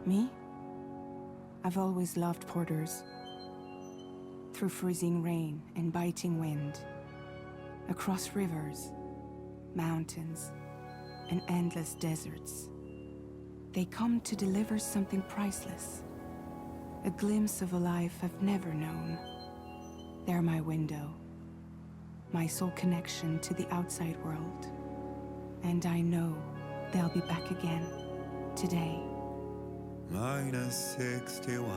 Me? I've always loved porters. Through freezing rain and biting wind, across rivers, mountains, and endless deserts, they come to deliver something priceless, a glimpse of a life I've never known. They're my window, my sole connection to the outside world. And I know they'll be back again, today. Minus 61.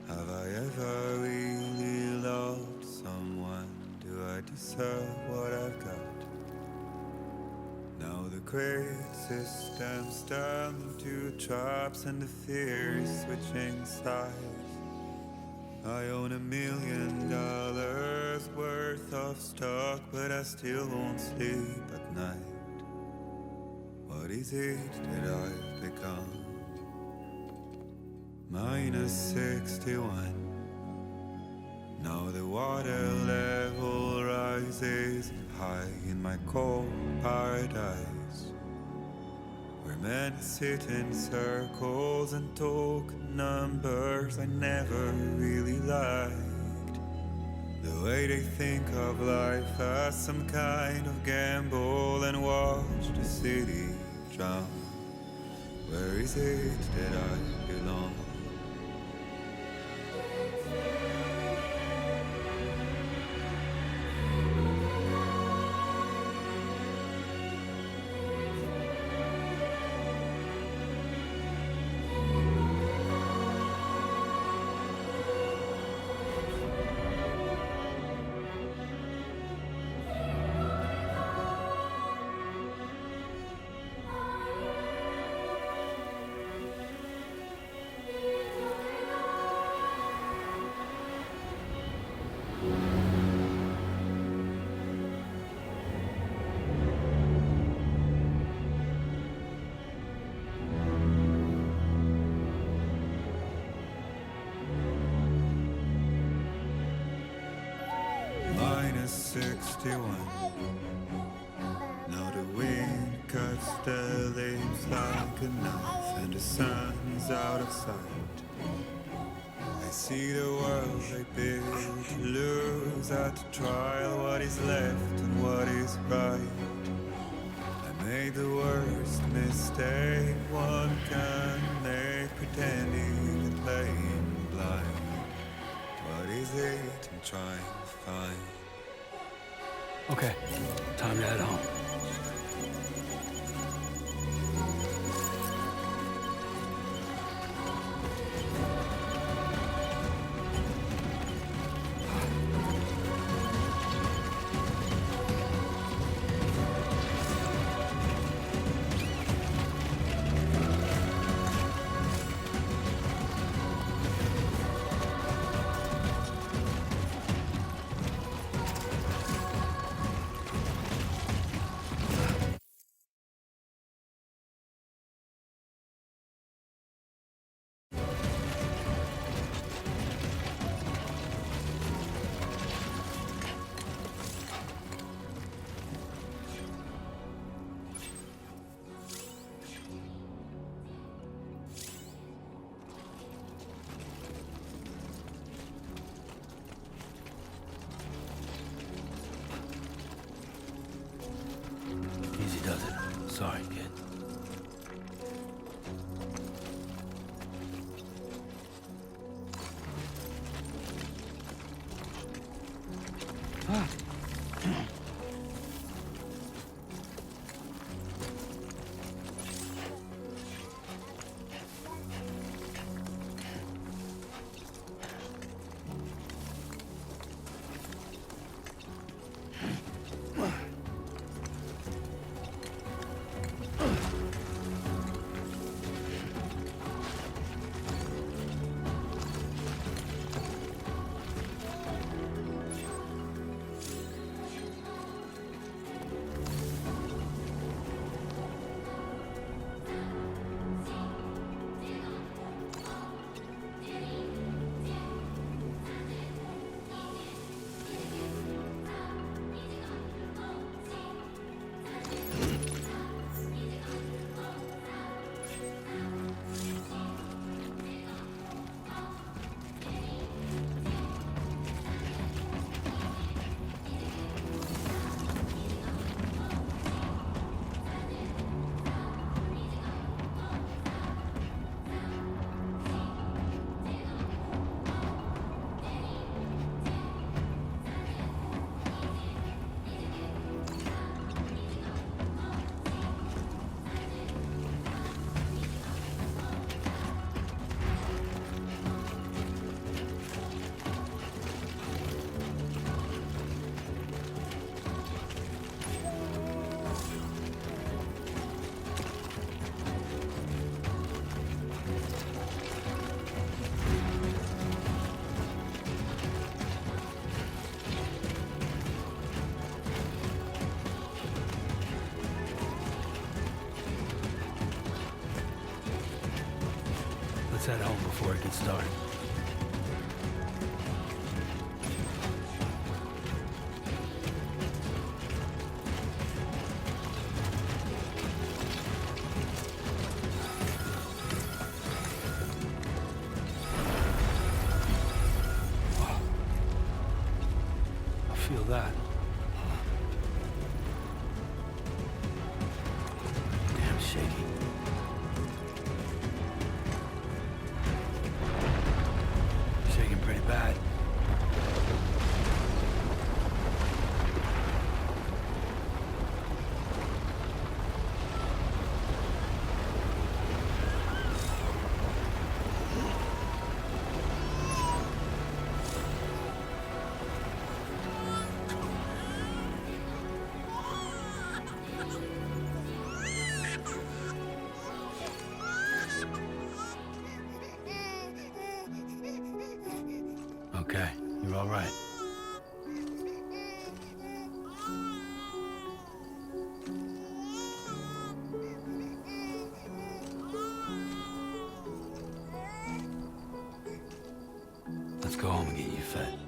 Have I ever really loved someone? Do I deserve what I've got? Now the great system's turned into traps and the fear is switching sides. I own $1 million worth of stock, but I still won't sleep at night. What is it that I've become? Minus 61. Now the water level rises high in my cold paradise, where men sit in circles and talk numbers I never really liked. The way they think of life as some kind of gamble and watch the city drown. Where is it that I belong? Minus 61. Now the wind cuts the leaves like a knife and the sun's out of sight. I see the world they build to lose at the trial, what is left and what is right. I made the worst mistake one can make, pretending and playing blind. What is it I'm trying to find? Okay, time to head home. Easy does it. Sorry, kid. Let's head home before it gets dark. I feel that. Damn shaky. Shaking pretty bad. Okay, you're all right. Let's go home and get you fed.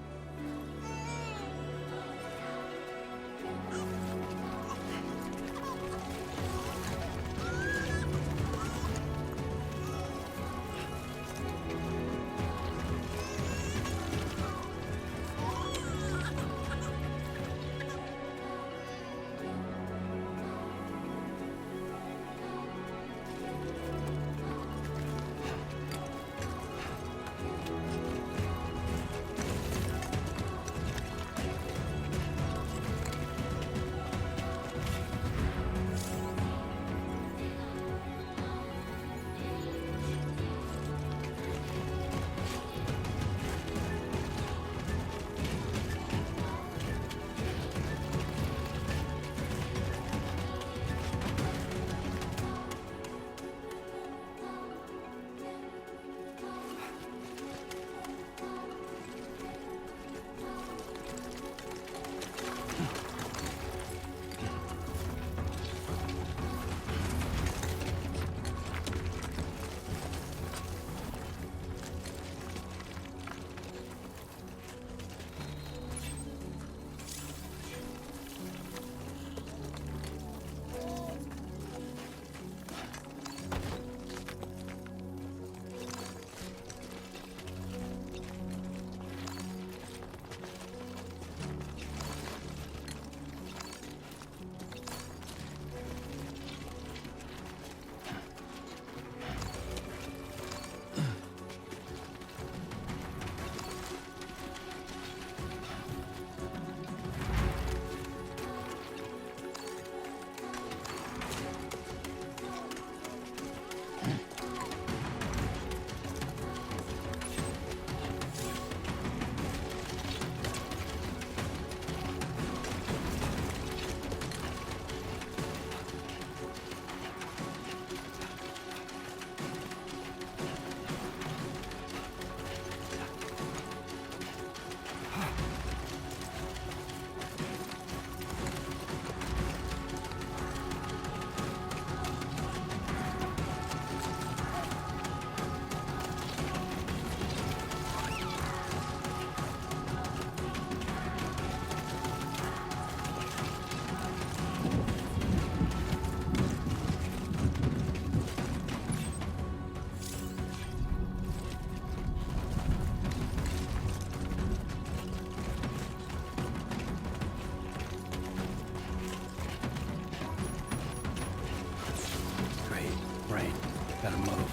Gotta move.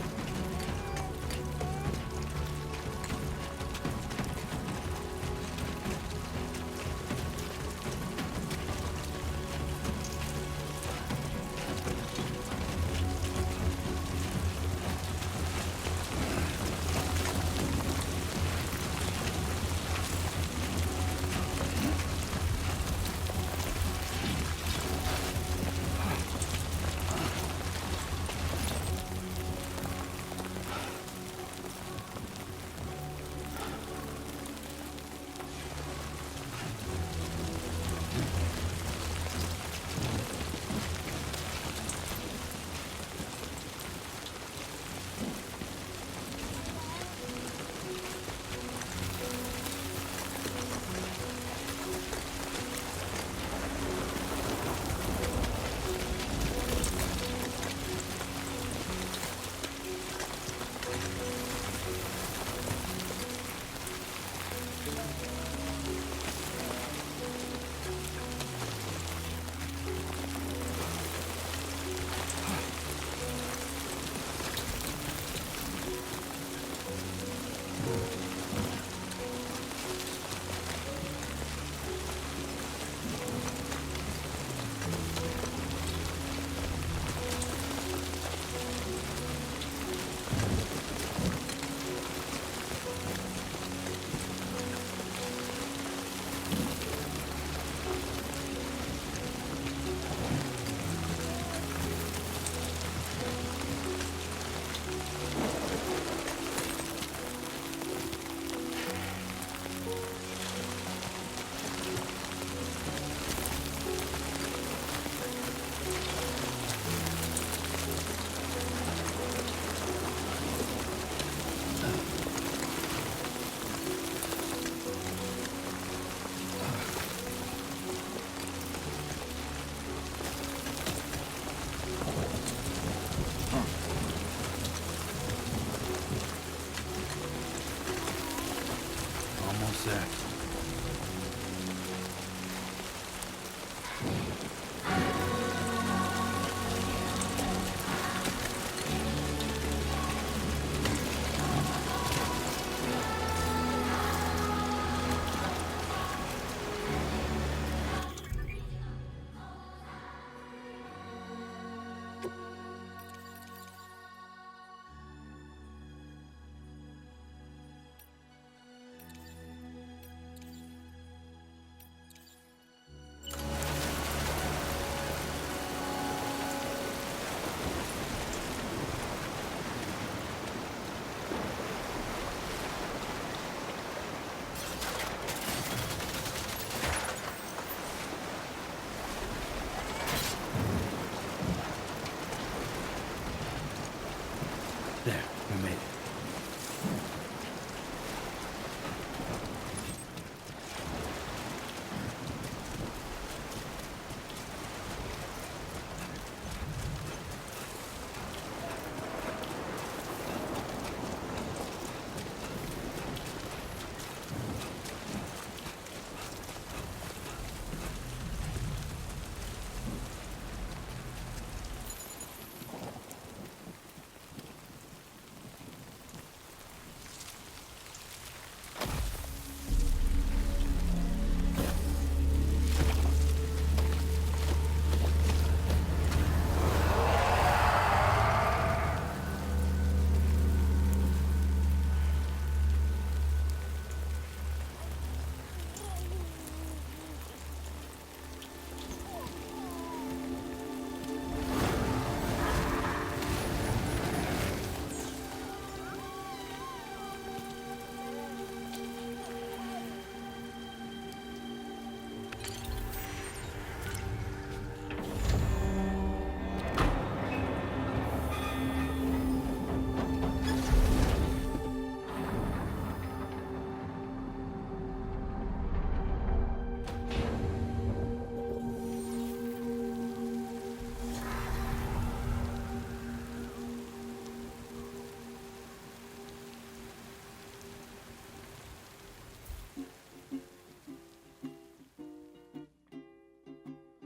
There, we made it.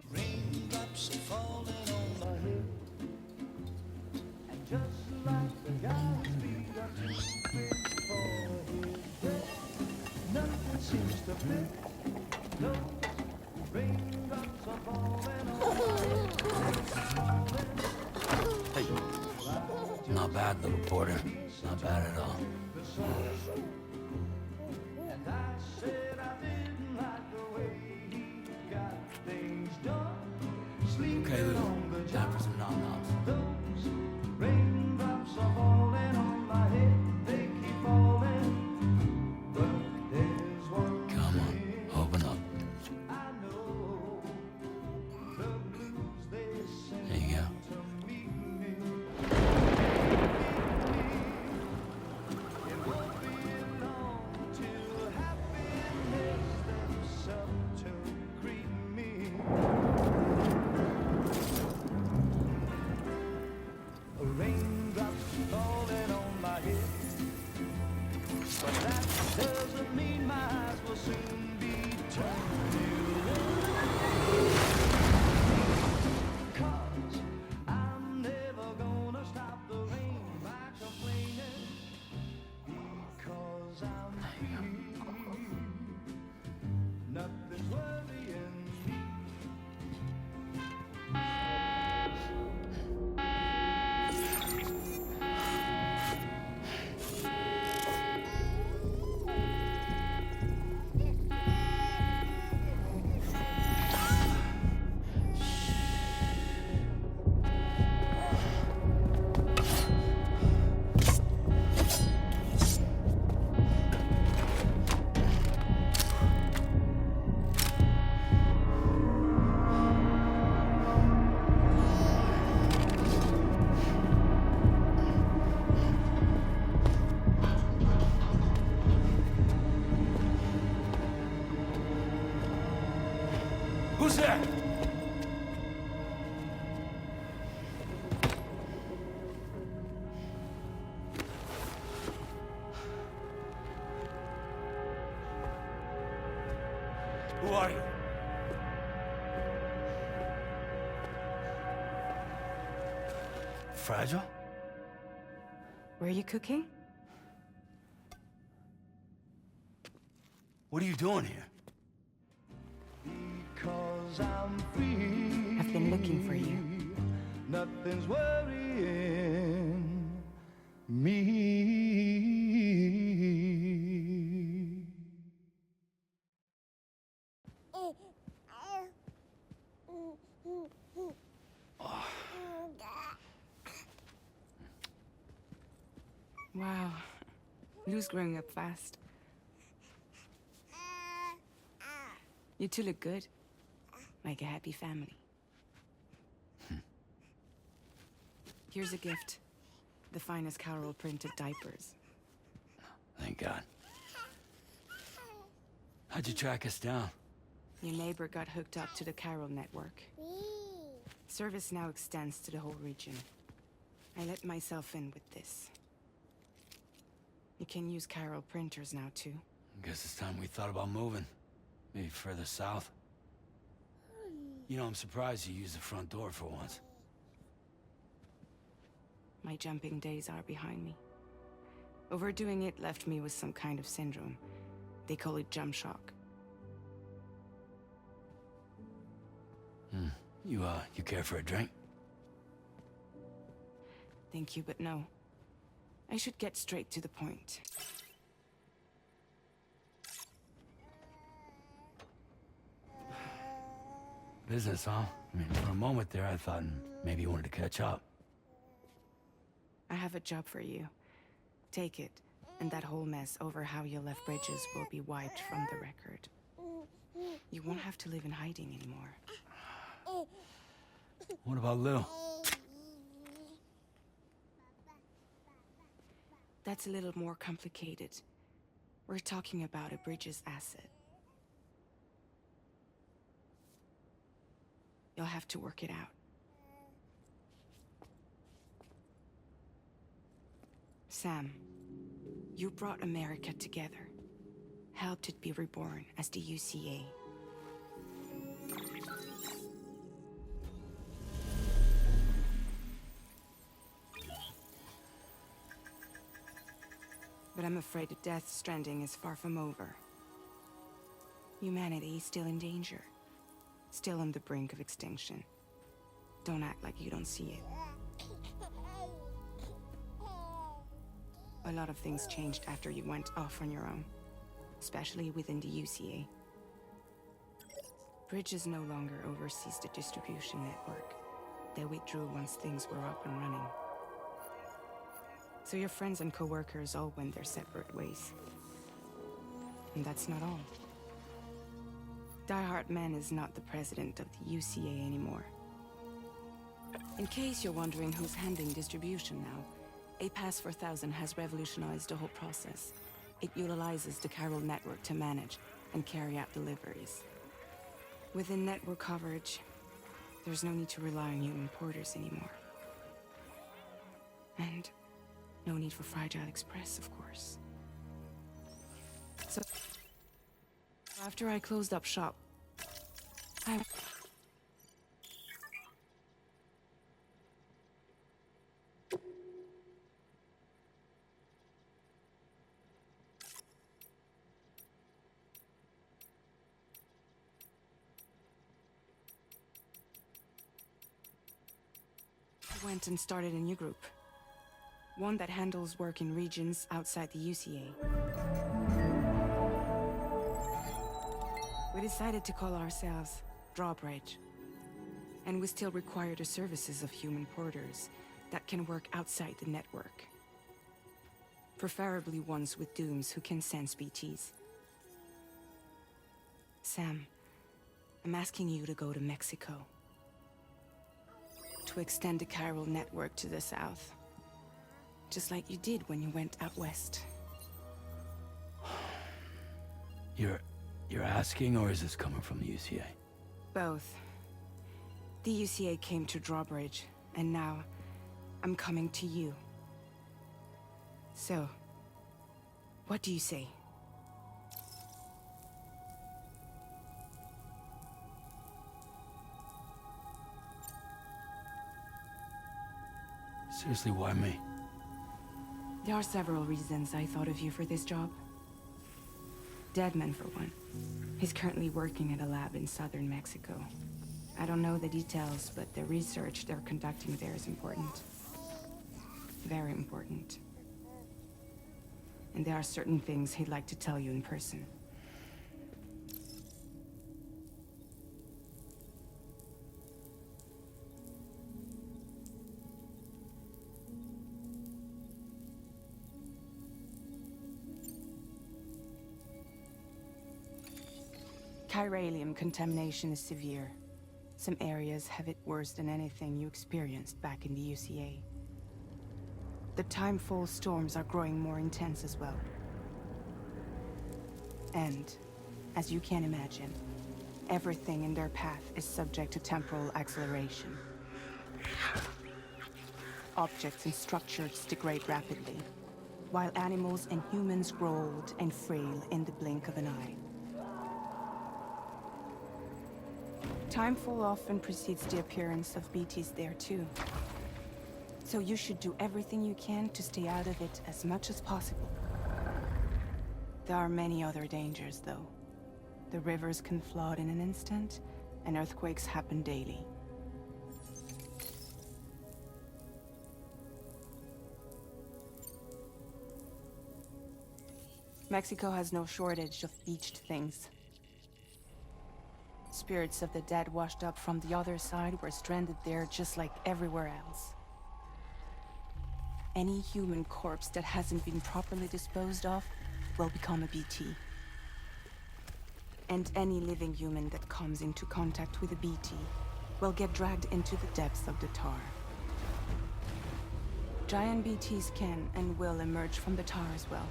Raindrops are falling on my head, and just like the guy's feet are too big for his bed, nothing seems to fit. Those raindrops are falling on my head. Hey. Not bad, little porter. Not bad at all. And I said I didn't like the way he got things done. Okay, Lou. Time for some nom-noms. Those raindrops are falling on my head, they keep falling. But there's one Come on, open up. I know, the blues they sing There you go. to me. It won't be long till happiness steps up to greet me. Raindrops falling on my head, but that doesn't mean my eyes will soon be turning red. 'Cause I'm never gonna stop the rain by complaining, because I'm free. Nothing's worrying me. Who's there? Who are you? Fragile? Were you cooking? What are you doing here? Because I'm free. I've been looking for you. Nothing's worrying me. Wow. Lou's growing up fast. You two look good. Like a happy family. Here's a gift. The finest Carol printed diapers. Thank God. How'd you track us down? Your neighbor got hooked up to the Carol network. Service now extends to the whole region. I let myself in with this. You can use Carol printers now, too. Guess it's time we thought about moving. Maybe further south. You know, I'm surprised you used the front door for once. My jumping days are behind me. Overdoing it left me with some kind of syndrome. They call it jump shock. You care for a drink? Thank you, but no. I should get straight to the point. Business, huh? I mean, for a moment there, I thought maybe you wanted to catch up. I have a job for you. Take it, and that whole mess over how you left Bridges will be wiped from the record. You won't have to live in hiding anymore. What about Lou? That's a little more complicated. We're talking about a Bridges asset. You'll have to work it out. Sam, you brought America together. Helped it be reborn as the UCA. But I'm afraid that Death Stranding is far from over. Humanity is still in danger. Still on the brink of extinction. Don't act like you don't see it. A lot of things changed after you went off on your own. Especially within the UCA. Bridges no longer oversees the distribution network. They withdrew once things were up and running. So your friends and co-workers all went their separate ways. And that's not all. Die Hartman is not the president of the UCA anymore. In case you're wondering who's handling distribution now, A Pass 4000 has revolutionized the whole process. It utilizes the Carol network to manage and carry out deliveries. Within network coverage, there's no need to rely on human porters anymore. And no need for Fragile Express, of course. So, after I closed up shop, I went and started a new group. One that handles work in regions outside the UCA. We decided to call ourselves Drawbridge. And we still require the services of human porters that can work outside the network. Preferably ones with dooms who can sense BTs. Sam, I'm asking you to go to Mexico. To extend the Carol network to the south. Just like you did when you went out west. You're asking, or is this coming from the UCA? Both. The UCA came to Drawbridge, and now I'm coming to you. So, what do you say? Seriously, why me? There are several reasons I thought of you for this job. Deadman, for one. He's currently working at a lab in southern Mexico. I don't know the details, but the research they're conducting there is important. Very important. And there are certain things he'd like to tell you in person. Chiralium contamination is severe. Some areas have it worse than anything you experienced back in the UCA. the timefall storms are growing more intense as well. And, as you can imagine, everything in their path is subject to temporal acceleration. Objects and structures degrade rapidly, while animals and humans grow old and frail in the blink of an eye. Timefall often precedes the appearance of BTs there too. So you should do everything you can to stay out of it as much as possible. There are many other dangers, though. The rivers can flood in an instant, and earthquakes happen daily. Mexico has no shortage of beached things. Spirits of the dead washed up from the other side were stranded there just like everywhere else. Any human corpse that hasn't been properly disposed of will become a BT. And any living human that comes into contact with a BT will get dragged into the depths of the tar. Giant BTs can and will emerge from the tar as well.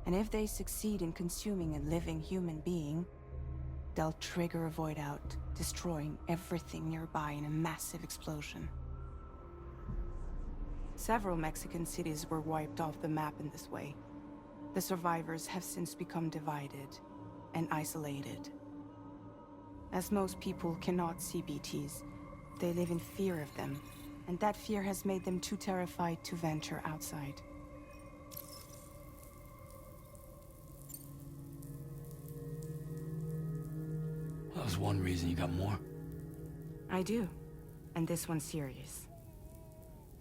And if they succeed in consuming a living human being, they'll trigger a void out, destroying everything nearby in a massive explosion. Several Mexican cities were wiped off the map in this way. The survivors have since become divided and isolated. As most people cannot see BTs, they live in fear of them, and that fear has made them too terrified to venture outside. That was one reason you got more. I do, and this one's serious.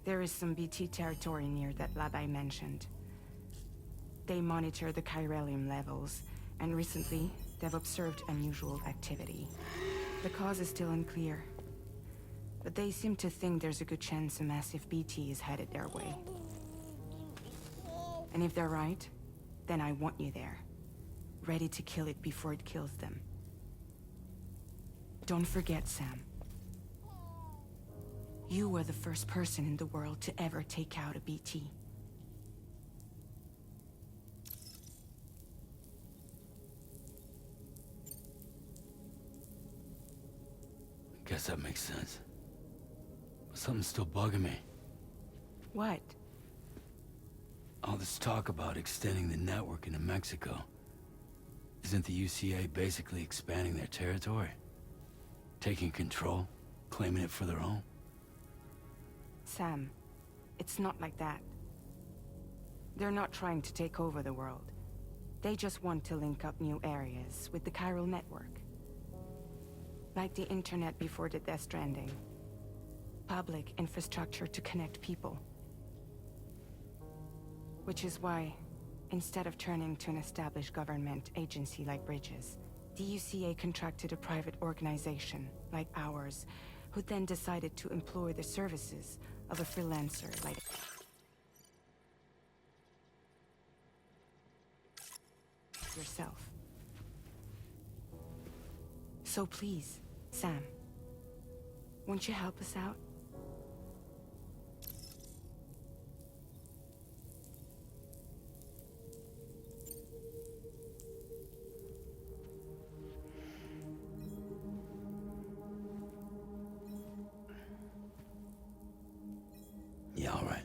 There is some BT territory near that lab I mentioned. They monitor the chiralium levels, and recently, they've observed unusual activity. The cause is still unclear, but they seem to think there's a good chance a massive BT is headed their way. And if they're right, then I want you there, ready to kill it before it kills them. Don't forget, Sam. You were the first person in the world to ever take out a BT. Guess that makes sense. But something's still bugging me. What? All this talk about extending the network into Mexico. Isn't the UCA basically expanding their territory? Taking control, claiming it for their own? Sam, it's not like that. They're not trying to take over the world. They just want to link up new areas with the chiral network. Like the internet before the Death Stranding. Public infrastructure to connect people. Which is why, instead of turning to an established government agency like Bridges, the UCA contracted a private organization, like ours, who then decided to employ the services of a freelancer like yourself. So please, Sam, won't you help us out? Yeah, all right.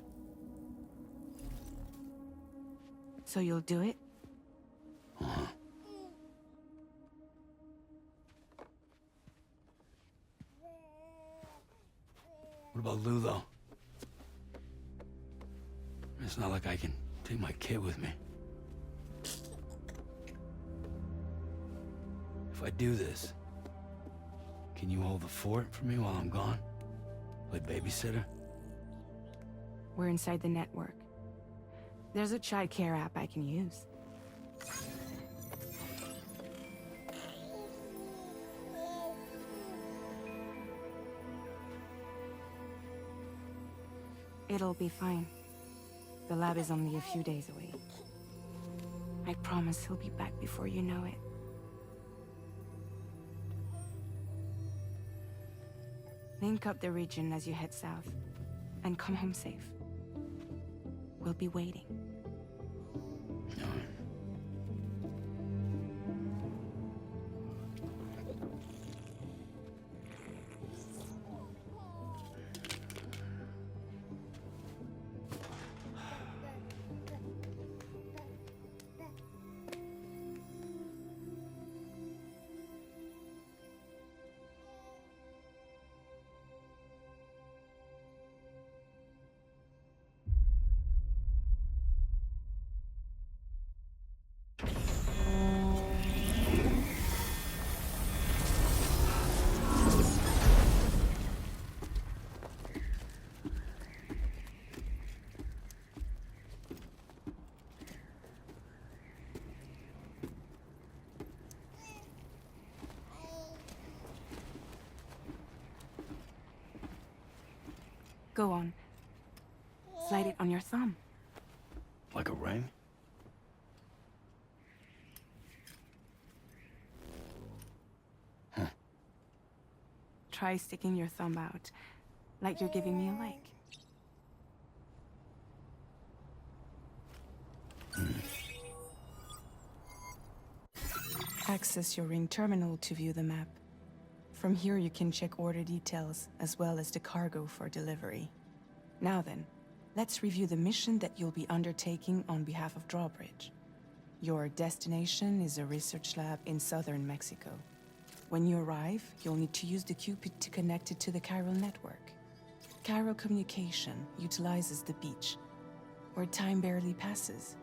So you'll do it? Uh-huh. What about Lou, though? It's not like I can take my kid with me. If I do this, can you hold the fort for me while I'm gone? Play babysitter? We're inside the network. There's a child care app I can use. It'll be fine. The lab is only a few days away. I promise he'll be back before you know it. Link up the region as you head south. and come home safe. We'll be waiting. Go on. Slide it on your thumb. Like a ring? Try sticking your thumb out, like you're giving me a like. Access your ring terminal to view the map. From here you can check order details, as well as the cargo for delivery. Now then, let's review the mission that you'll be undertaking on behalf of Drawbridge. Your destination is a research lab in southern Mexico. When you arrive, you'll need to use the Cupid to connect it to the chiral network. Chiral communication utilizes the beach, where time barely passes.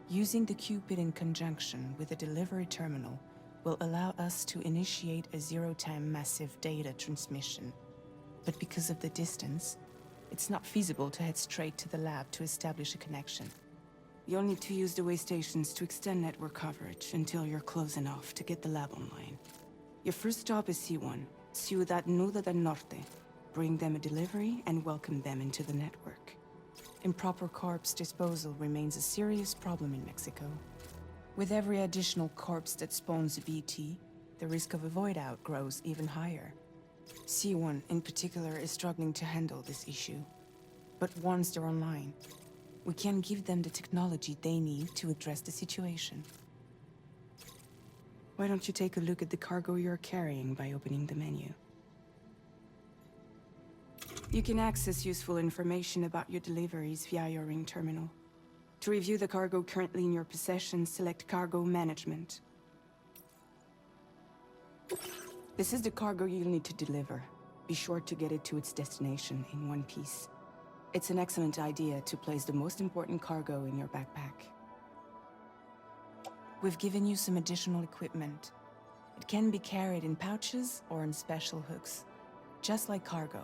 Using the Cupid in conjunction with a delivery terminal will allow us to initiate a zero-time massive data transmission. But because of the distance, it's not feasible to head straight to the lab to establish a connection. You'll need to use the way stations to extend network coverage until you're close enough to get the lab online. Your first stop is C1, Ciudad Nuda del Norte. Bring them a delivery and welcome them into the network. Improper corpse disposal remains a serious problem in Mexico. With every additional corpse that spawns a BT, the risk of a void out grows even higher. C1 in particular is struggling to handle this issue. But once they're online, we can give them the technology they need to address the situation. Why don't you take a look at the cargo you're carrying by opening the menu? You can access useful information about your deliveries via your ring terminal. To review the cargo currently in your possession, select Cargo Management. This is the cargo you'll need to deliver. Be sure to get it to its destination in one piece. It's an excellent idea to place the most important cargo in your backpack. We've given you some additional equipment. It can be carried in pouches or in special hooks, just like cargo.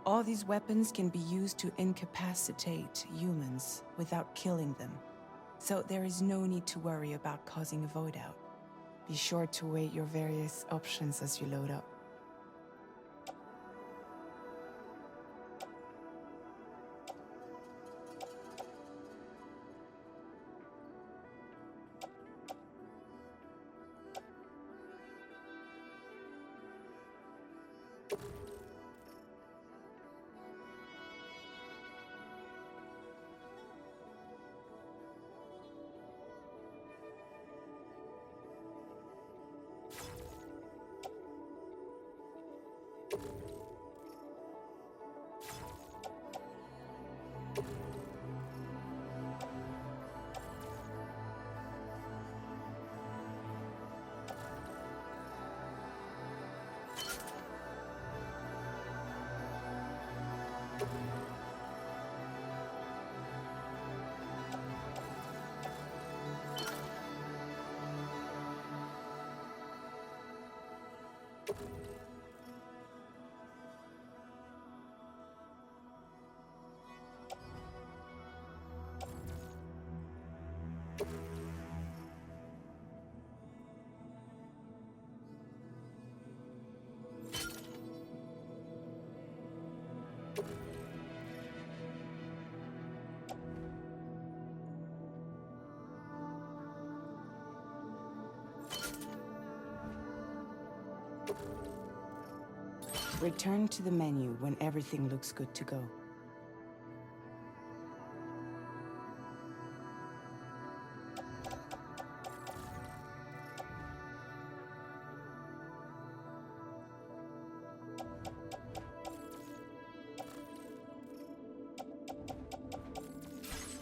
All these weapons can be used to incapacitate humans without killing them. So there is no need to worry about causing a void out. Be sure to weigh your various options as you load up. Return to the menu when everything looks good to go.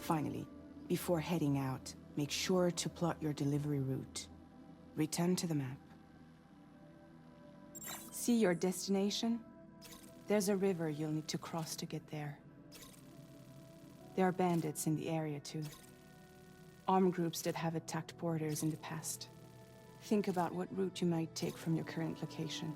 Finally, before heading out, make sure to plot your delivery route. Return to the map. See your destination? There's a river you'll need to cross to get there. There are bandits in the area too. Armed groups that have attacked porters in the past. Think about what route you might take from your current location.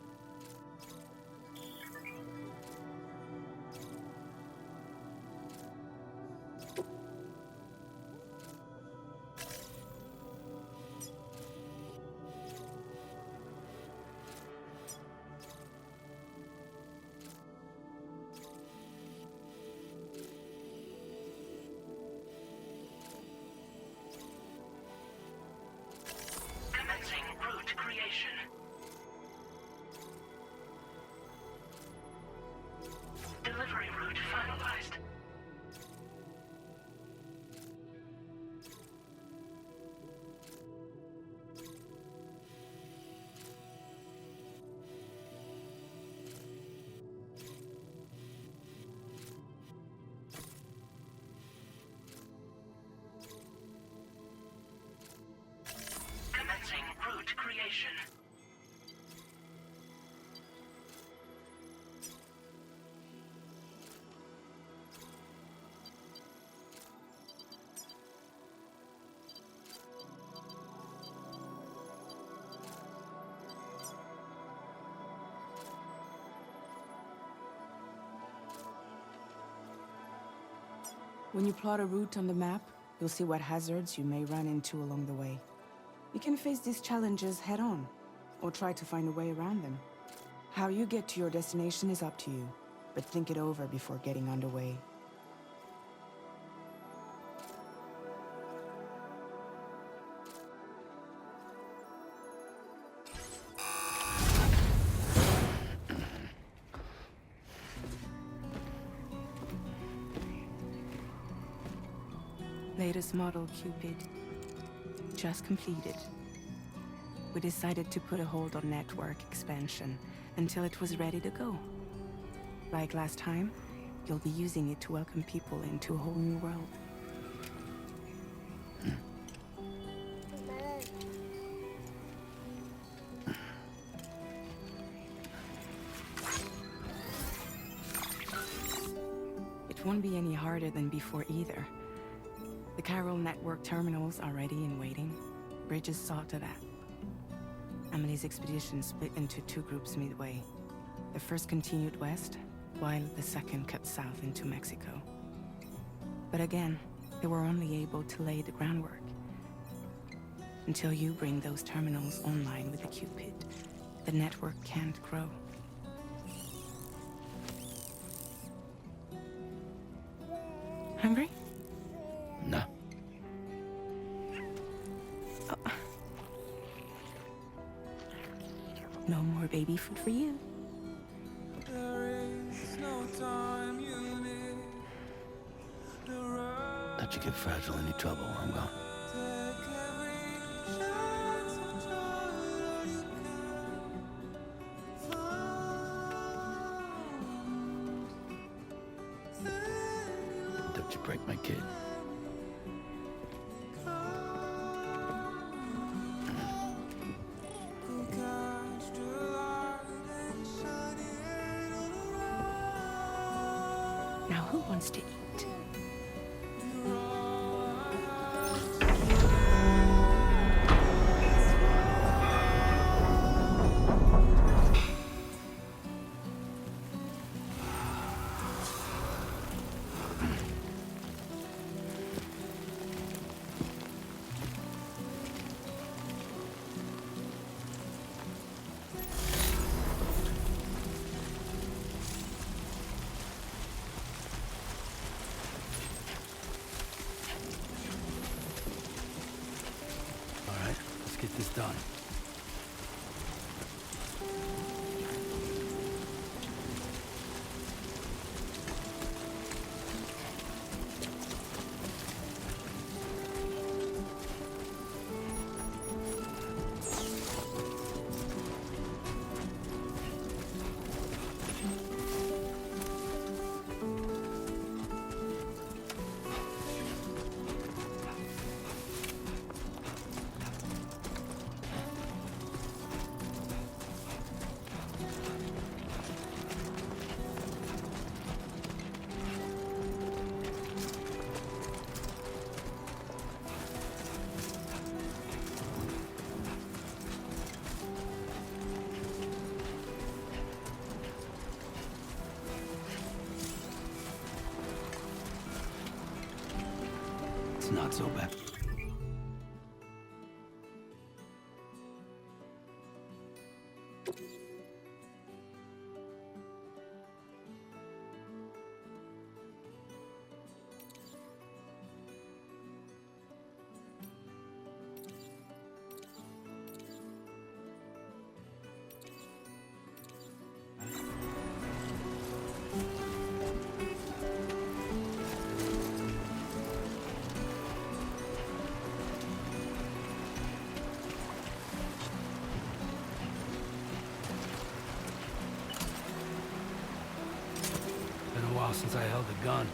Commencing route creation. Delivery route finalized. Commencing route creation. When you plot a route on the map, you'll see what hazards you may run into along the way. You can face these challenges head-on, or try to find a way around them. How you get to your destination is up to you, but think it over before getting underway. Latest model Cupid. Just completed. We decided to put a hold on network expansion until it was ready to go. Like last time, you'll be using it to welcome people into a whole new world. It won't be any harder than before either. The Chiral network terminals are ready and waiting. Bridges saw to that. Amelie's expedition split into two groups midway. The first continued west, while the second cut south into Mexico. But again, they were only able to lay the groundwork. Until you bring those terminals online with the Cupid, the network can't grow. Hungry? No. No more baby food for you. Let you get fragile any trouble while I'm gone. Don't you break my kid. Now who wants to eat? All right, let's get this done. It's not so bad. Been a while since I held a gun.